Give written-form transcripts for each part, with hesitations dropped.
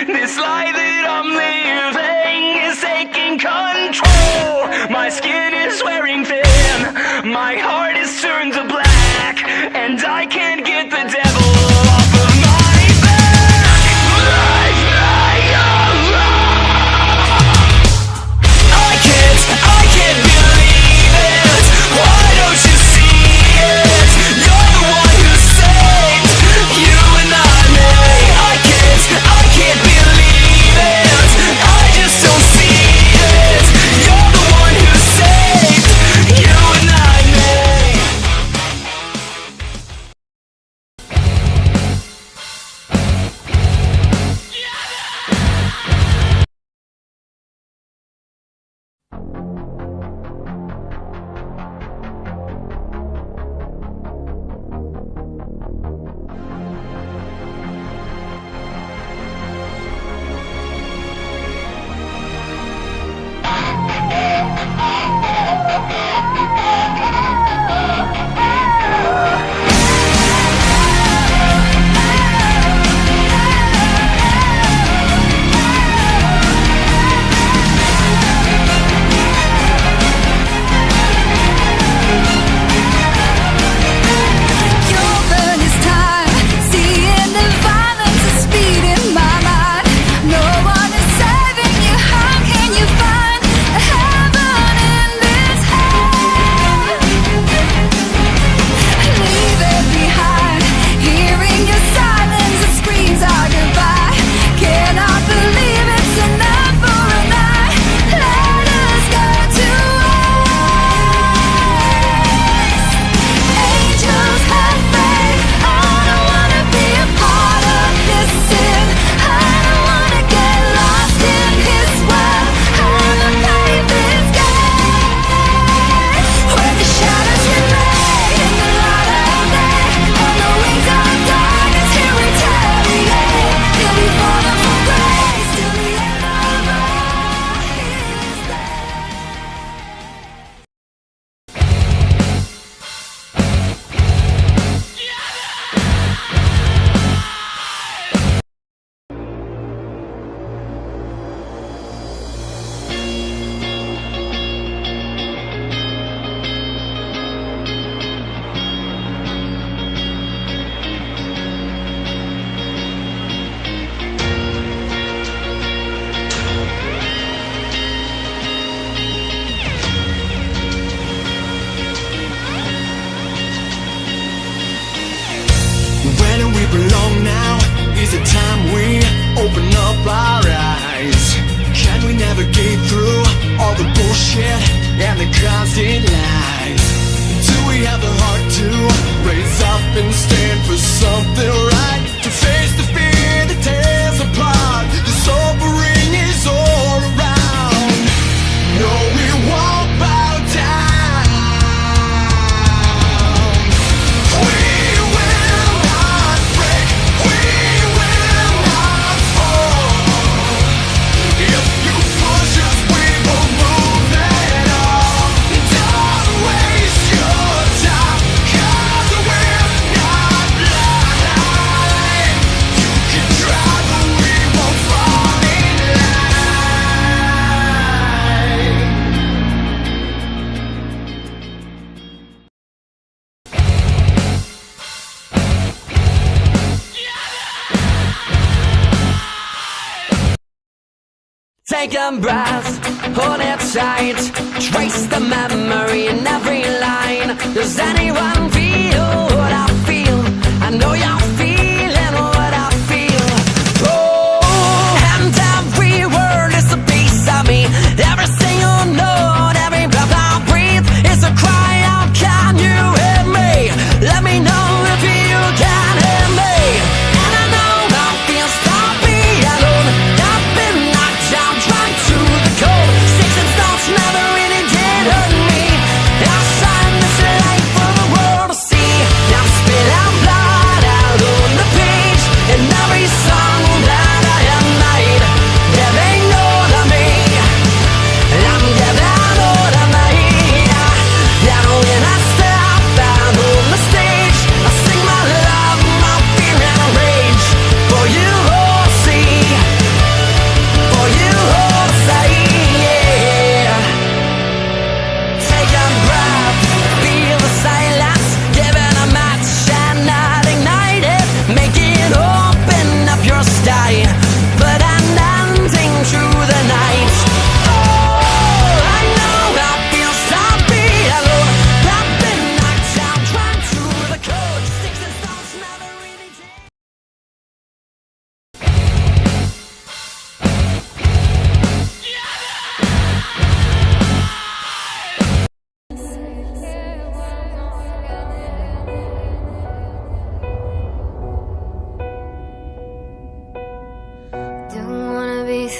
This lie that I'm living is taking control. My skin is wearing thin, my heart is turned to black, and I can't get the devil off of my back. I can't believe it. Why don't you see it? You're the one who saved you and not me. I can't believe it. I just don't see it. You're the one who saved you and not me. Where do we belong now? Is it time we open up our eyes? Can we navigate through all the bullshit and the constant lies? Do we have the heart to raise up and stand for something right? To face the fear that tears apart, the suffering is all around. No, we won't bow down. We will not break, we will not fall. If you push us, we will move it on. Don't waste your time, 'cause we're not blind. You can try, but we won't fall in line. Take a breath, hold it tight. Trace the memory in every line. Does anyone feel what I feel? I know you're feeling what I feel. Oh, and every word is a piece of me. Every single note, every breath I breathe is a cry out. Can you hear me? Let me know if you can hear me. And I know I feel sloppy alone. I've been knocked down, dragged to the cold. Sticks and stones never really did hurt me. I signed this life for the world.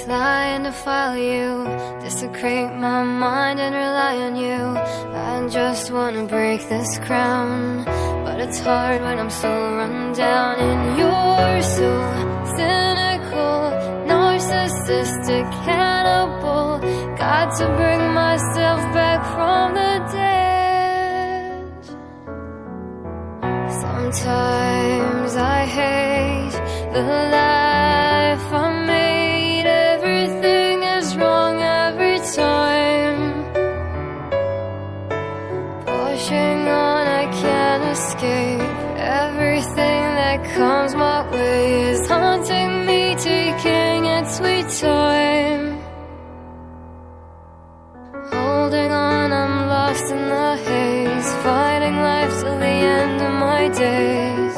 lying to follow you, desecrate my mind and rely on you. I just wanna break this crown, but it's hard when I'm so run down. And you're so cynical, narcissistic, cannibal. Got to bring myself back from the dead. Sometimes I hate the life I made. Everything is wrong every time. Pushing on, I can't escape. Everything that comes my way is haunting me, taking its sweet time. Holding on, I'm lost in the haze, fighting life till the end of my days.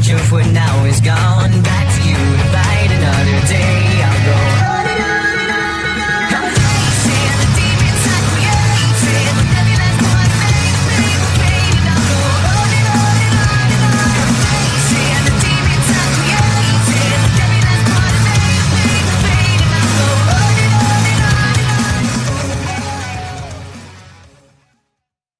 future for now is gone.